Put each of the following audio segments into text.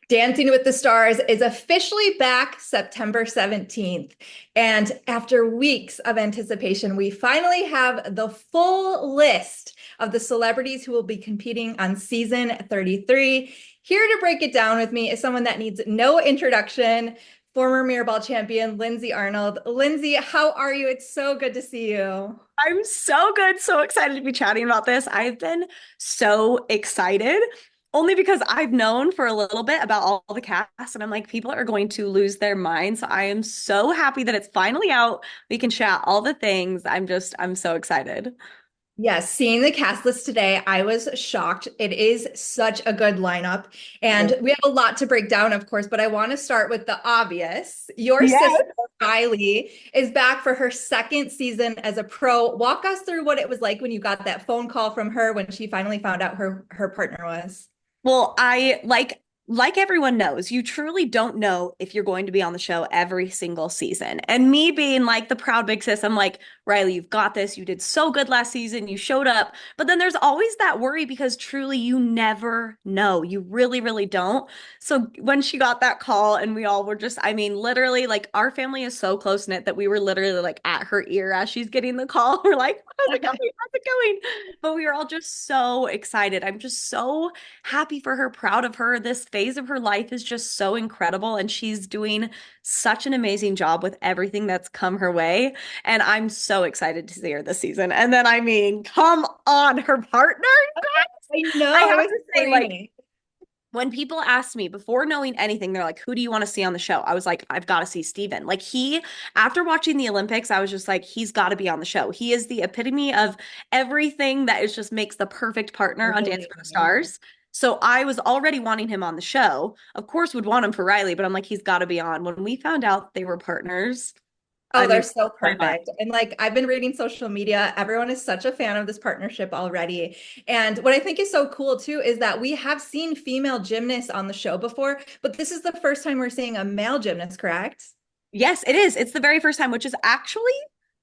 Dancing with the Stars is officially back September 17th. And after weeks of anticipation, we finally have the full list of the celebrities who will be competing on season 33. Here to break it down with me is someone that needs no introduction, former Mirrorball champion, Lindsay Arnold. Lindsay, how are you? It's so good to see you. I'm so good, so excited to be chatting about this. I've been so excited only because I've known for a little bit about all the cast, and I'm like, people are going to lose their minds. So I am so happy that it's finally out. We can chat all the things. I'm so excited. Yes, seeing the cast list today, I was shocked. It is such a good lineup. Yeah. And we have a lot to break down, of course, but I want to start with the obvious. Your Yes. sister, Rylee, is back for her second season as a pro. Walk us through what it was like when you got that phone call from her when she finally found out her partner was. Well, I like everyone knows, you truly don't know if you're going to be on the show every single season. And me being like the proud big sis, I'm like, Rylee, you've got this. You did so good last season. You showed up. But then there's always that worry because truly you never know. You really, really don't. So when she got that call and we all were just, I mean, literally like our family is so close knit that we were literally like at her ear as she's getting the call. We're like, how's it going? How's it going? But we were all just so excited. I'm just so happy for her, proud of her. This phase of her life is just so incredible, and she's doing such an amazing job with everything that's come her way. And I'm so excited to see her this season. And then, I mean, come on, her partner, you guys. I know, I I have was to say, like, screaming. when people ask me before knowing anything, they're like, who do you want to see on the show? I was like, I've got to see Stephen. Like, after watching the Olympics, I was just like, he's got to be on the show. He is the epitome of everything that is just makes the perfect partner on Dance Totally. for the Stars. So I was already wanting him on the show. Of course, would want him for Rylee, but I'm like, he's got to be on. When we found out they were partners, Oh, I they're mean, so my mind. perfect. And like I've been reading social media, everyone is such a fan of this partnership already. And what I think is so cool too is that we have seen female gymnasts on the show before, but this is the first time we're seeing a male gymnast, correct? Yes, it is. It's the very first time, which is actually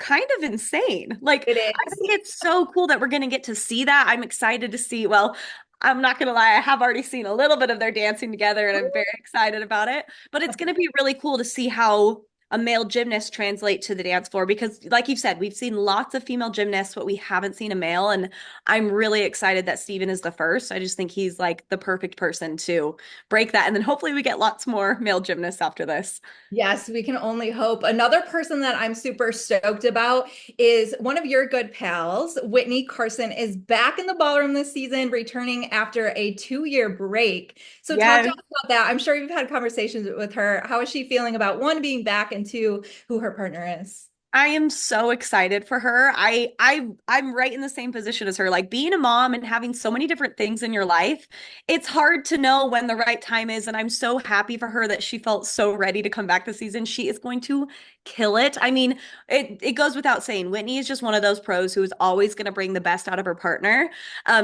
kind of insane. Like, It I is. think it's so cool that we're going to get to see that. I'm excited to see. Well, I'm not going to lie, I have already seen a little bit of their dancing together and I'm very excited about it. But it's going to be really cool to see how a male gymnast translate to the dance floor because, like you've said, we've seen lots of female gymnasts, but we haven't seen a male. And I'm really excited that Steven is the first. I just think he's like the perfect person to break that. And then hopefully we get lots more male gymnasts after this. Yes, we can only hope. Another person that I'm super stoked about is one of your good pals, Whitney Carson, is back in the ballroom this season, returning after a 2-year break. So talk to Yes. us about that. I'm sure you've had conversations with her. How is she feeling about one, being back, and two, who her partner is? I am so excited for her. I'm right in the same position as her. Like being a mom and having so many different things in your life, it's hard to know when the right time is. And I'm so happy for her that she felt so ready to come back this season. She is going to kill it. I mean, it goes without saying, Whitney is just one of those pros who is always going to bring the best out of her partner.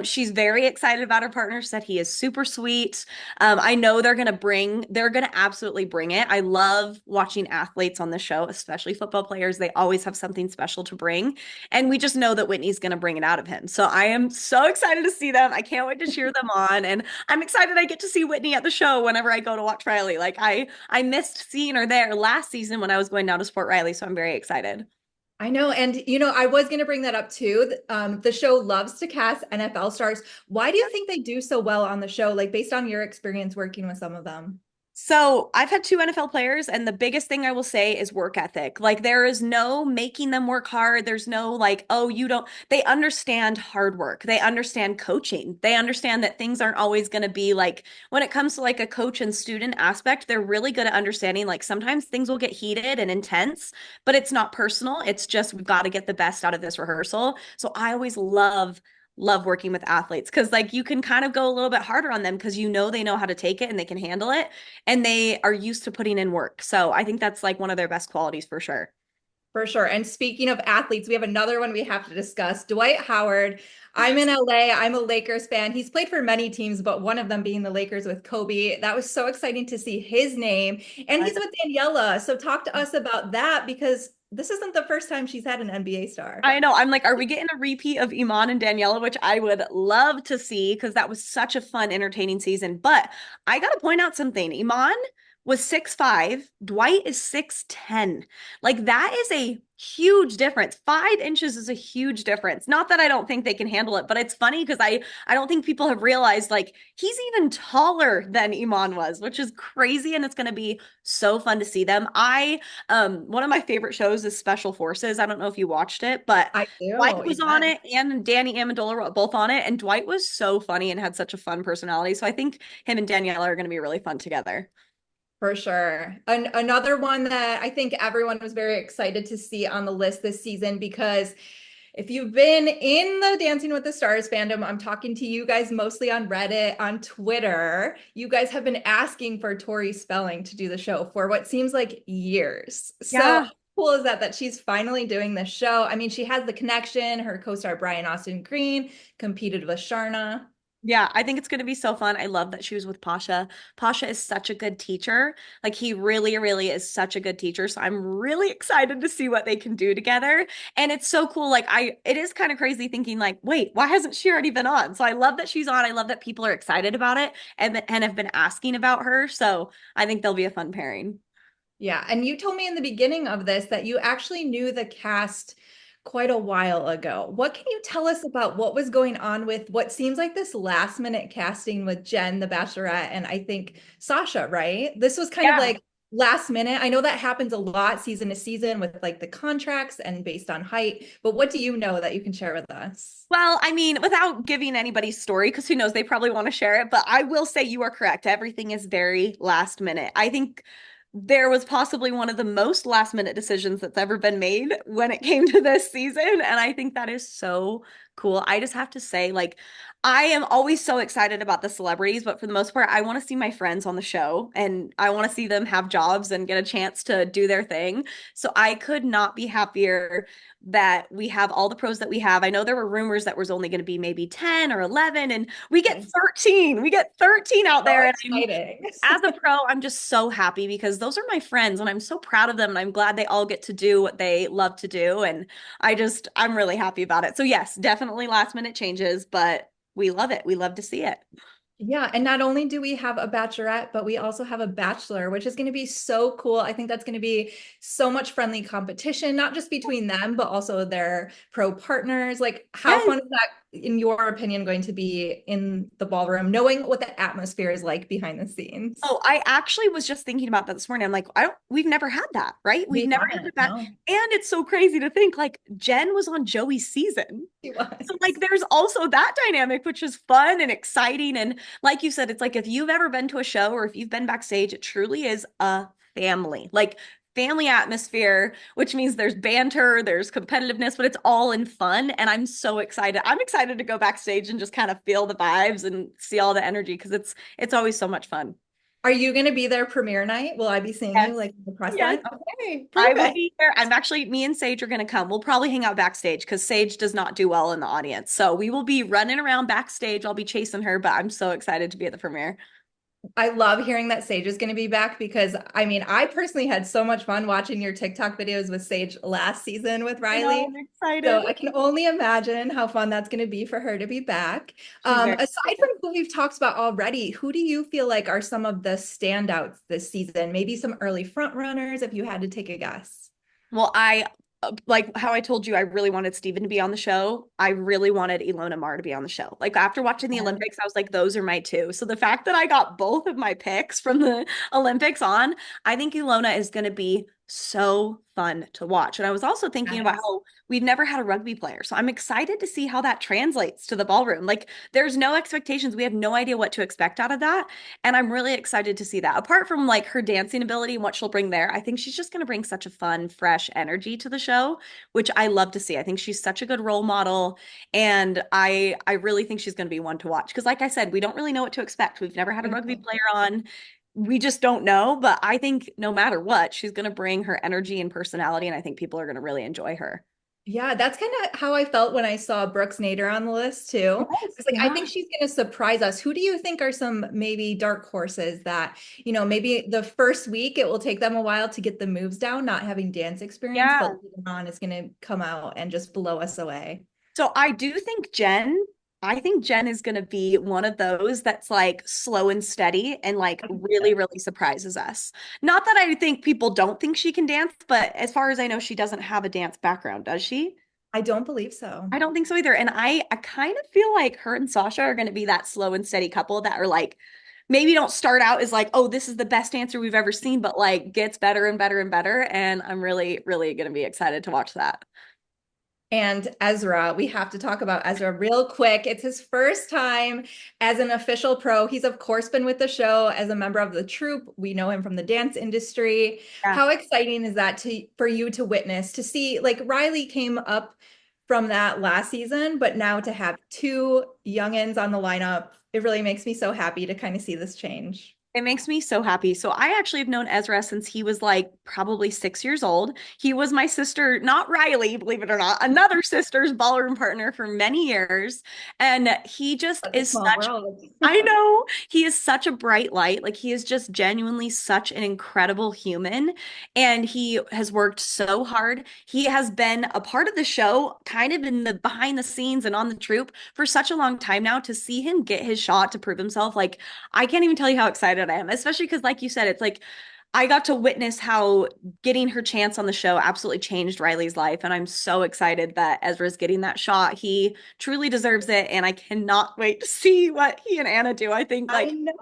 She's very excited about her partner. She said he is super sweet. I know they're gonna absolutely bring it. I love watching athletes on the show, especially football players. They always have something special to bring. And we just know that Whitney's gonna bring it out of him. So I am so excited to see them. I can't wait to cheer them on. And I'm excited I get to see Whitney at the show whenever I go to watch Rylee. Like I missed seeing her there last season when I was going down to support Rylee. So I'm very excited. I know. And, I was going to bring that up too. The show loves to cast NFL stars. Why do you think they do so well on the show? Like, based on your experience working with some of them? So I've had two NFL players, and the biggest thing I will say is work ethic. Like there is no making them work hard. There's no like, oh, you don't. They understand hard work. They understand coaching. They understand that things aren't always going to be like when it comes to like a coach and student aspect, they're really good at understanding like sometimes things will get heated and intense, but it's not personal. It's just we've got to get the best out of this rehearsal. So I always love working with athletes because like you can kind of go a little bit harder on them because they know how to take it and they can handle it and they are used to putting in work. So I think that's like one of their best qualities for sure. For sure. And speaking of athletes, we have another one we have to discuss. Dwight Howard. I'm in LA. I'm a Lakers fan. He's played for many teams, but one of them being the Lakers with Kobe. That was so exciting to see his name. And he's with Daniela. So talk to us about that because this isn't the first time she's had an NBA star. I know. I'm like, are we getting a repeat of Iman and Daniela, which I would love to see because that was such a fun, entertaining season. But I got to point out something. Iman was 6'5", Dwight is 6'10". Like that is a huge difference. 5 inches is a huge difference. Not that I don't think they can handle it, but it's funny because I don't think people have realized like he's even taller than Iman was, which is crazy, and it's going to be so fun to see them. I one of my favorite shows is Special Forces. I don't know if you watched it, but I Dwight do, was on yes. it and Danny Amendola were both on it, and Dwight was so funny and had such a fun personality. So I think him and Danielle are going to be really fun together. For sure. Another one that I think everyone was very excited to see on the list this season, because if you've been in the Dancing with the Stars fandom, I'm talking to you guys mostly on Reddit, on Twitter. You guys have been asking for Tori Spelling to do the show for what seems like years. So Yeah. how cool is that she's finally doing this show? I mean, she has the connection. Her co-star Brian Austin Green competed with Sharna. Yeah, I think it's going to be so fun. I love that she was with Pasha. Pasha is such a good teacher. Like he really, really is such a good teacher. So I'm really excited to see what they can do together. And it's so cool. It is kind of crazy thinking like, wait, why hasn't she already been on? So I love that she's on. I love that people are excited about it and have been asking about her. So I think they'll be a fun pairing. Yeah, and you told me in the beginning of this that you actually knew the cast quite a while ago. What can you tell us about what was going on with what seems like this last minute casting with Jen, the Bachelorette, and I think Sasha, right? This was kind of Yeah. like last minute. I know that happens a lot season to season with like the contracts and based on height, but what do you know that you can share with us? Well, I mean, without giving anybody's story, because who knows, they probably want to share it, but I will say you are correct. Everything is very last minute. I think there was possibly one of the most last minute decisions that's ever been made when it came to this season. And I think that is so cool. I just have to say, like, I am always so excited about the celebrities, but for the most part, I want to see my friends on the show and I want to see them have jobs and get a chance to do their thing. So I could not be happier that we have all the pros that we have. I know there were rumors that was only going to be maybe 10 or 11, and we get Yes. 13. We get 13 out So there. And exciting. as a pro, I'm just so happy because those are my friends and I'm so proud of them. And I'm glad they all get to do what they love to do. And I'm really happy about it. So, yes, definitely last minute changes, but we love it. We love to see it. Yeah, and not only do we have a bachelorette, but we also have a bachelor, which is going to be so cool. I think that's going to be so much friendly competition, not just between them, but also their pro partners. Like, how Yes. fun is that, in your opinion, going to be in the ballroom, knowing what the atmosphere is like behind the scenes? Oh, I actually was just thinking about that this morning. I'm like, we've never had that, right? We've We never had haven't, that. no. And it's so crazy to think like Jen was on Joey's season. She So was. like there's also that dynamic, which is fun and exciting. And like you said, it's like if you've ever been to a show or if you've been backstage, it truly is a family. Like family atmosphere, which means there's banter, there's competitiveness, but it's all in fun. And I'm so excited. I'm excited to go backstage and just kind of feel the vibes and see all the energy because it's always so much fun. Are you going to be there premiere night? Will I be seeing you Yes. like in the press Yes. line? Okay, I will perfect. be there. Me and Sage are going to come. We'll probably hang out backstage because Sage does not do well in the audience. So we will be running around backstage. I'll be chasing her, but I'm so excited to be at the premiere. I love hearing that Sage is going to be back because I mean, I personally had so much fun watching your TikTok videos with Sage last season with I know, Rylee. I'm So excited. I can only imagine how fun that's going to be for her to be back. She's very Aside from who we've talked about already, who do you feel like are some of the standouts this season? Maybe some early front runners, if you had to take a guess. well. I like how I told you, I really wanted Stephen to be on the show. I really wanted Ilona Mar to be on the show. Like after watching the Yeah. Olympics, I was like, those are my two. So the fact that I got both of my picks from the Olympics on, I think Ilona is going to be so fun to watch. And I was also thinking about Yes. how we've never had a rugby player. So I'm excited to see how that translates to the ballroom. Like there's no expectations. We have no idea what to expect out of that. And I'm really excited to see that. Apart from like her dancing ability and what she'll bring there, I think she's just going to bring such a fun, fresh energy to the show, which I love to see. I think she's such a good role model. And I really think she's going to be one to watch. Because like I said, we don't really know what to expect. We've never had a rugby player on. We just don't know, but I think no matter what, she's going to bring her energy and personality, and I think people are going to really enjoy her. Yeah, that's kind of how I felt when I saw Brooks Nader on the list too. I Yes, was like, I yeah. think she's going to surprise us. Who do you think are some maybe dark horses that, maybe the first week it will take them a while to get the moves down, not having dance experience, but Yeah. later on it's going to come out and just blow us away. So I think Jen is going to be one of those that's like slow and steady and like really, really surprises us. Not that I think people don't think she can dance, but as far as I know, she doesn't have a dance background, does she? I don't believe so. I don't think so either. And I kind of feel like her and Sasha are going to be that slow and steady couple that are like, maybe don't start out as like, oh, this is the best dancer we've ever seen, but like gets better and better and better. And I'm really, really going to be excited to watch that. And Ezra, we have to talk about Ezra real quick. It's his first time as an official pro. He's, of course, been with the show as a member of the troupe. We know him from the dance industry. Yeah. How exciting is that for you to witness, to see like Rylee came up from that last season, but now to have two youngins on the lineup, it really makes me so happy to kind of see this change. It makes me so happy. So I actually have known Ezra since he was like probably 6 years old. He was my sister, not Rylee, believe it or not, another sister's ballroom partner for many years. And he just That's a is small such, world. I know, he is such a bright light. Like he is just genuinely such an incredible human. And he has worked so hard. He has been a part of the show, kind of in the behind the scenes and on the troupe for such a long time now. To see him get his shot to prove himself, like I can't even tell you how excited I am, especially because, like you said, it's like I got to witness how getting her chance on the show absolutely changed Rylee's life. And I'm so excited that Ezra's getting that shot. He truly deserves it. And I cannot wait to see what he and Anna do. I think, I like, know.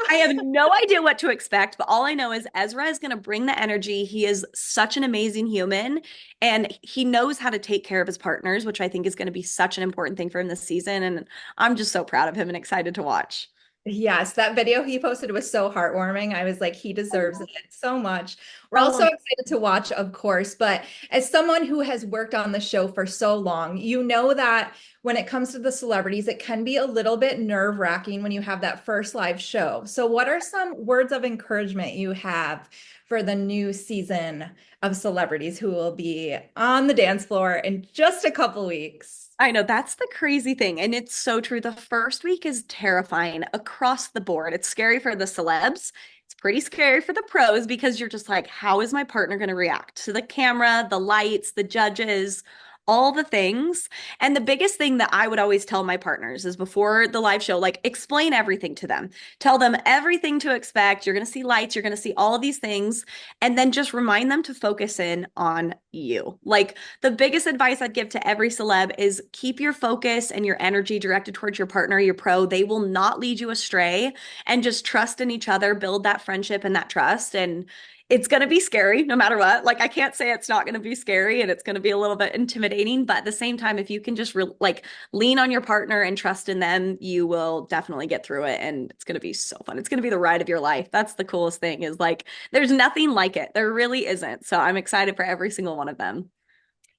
I have no idea what to expect, but all I know is Ezra is going to bring the energy. He is such an amazing human and he knows how to take care of his partners, which I think is going to be such an important thing for him this season. And I'm just so proud of him and excited to watch. Yes, that video he posted was so heartwarming. I was like, he deserves it so much. We're also Oh, excited to watch, of course, but as someone who has worked on the show for so long, you know that when it comes to the celebrities, it can be a little bit nerve-wracking when you have that first live show. So, what are some words of encouragement you have for the new season of celebrities who will be on the dance floor in just a couple weeks? I know that's the crazy thing. And it's so true. The first week is terrifying across the board. It's scary for the celebs. It's pretty scary for the pros because you're just like, how is my partner going to react to the camera, the lights, the judges, all the things? And the biggest thing that I would always tell my partners is before the live show, like explain everything to them. Tell them everything to expect. You're going to see lights, you're going to see all of these things, and then just remind them to focus in on you. Like the biggest advice I'd give to every celeb is keep your focus and your energy directed towards your partner, your pro. They will not lead you astray and just trust in each other, build that friendship and that trust. And it's going to be scary no matter what. Like I can't say it's not going to be scary and it's going to be a little bit intimidating, but at the same time if you can just like lean on your partner and trust in them, you will definitely get through it and it's going to be so fun. It's going to be the ride of your life. That's the coolest thing is like there's nothing like it. There really isn't. So I'm excited for every single one of them.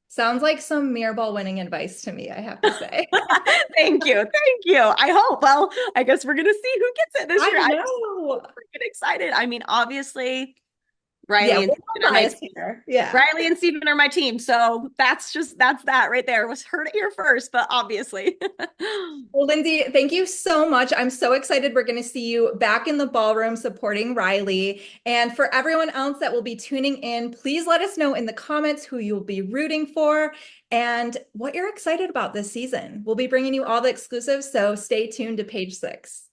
Sounds like some mirror ball winning advice to me, I have to say. Thank you. Thank you. I hope. Well, I guess we're going to see who gets it this I year. I'm so know. freaking excited. I mean, obviously, Yeah, Rylee and we're Stephen not are my biased here. Yeah. Rylee and Stephen are my team. So that's that right there. Was heard it here first, but obviously. Well, Lindsay, thank you so much. I'm so excited. We're going to see you back in the ballroom supporting Rylee. And for everyone else that will be tuning in, please let us know in the comments who you'll be rooting for and what you're excited about this season. We'll be bringing you all the exclusives, so stay tuned to page 6.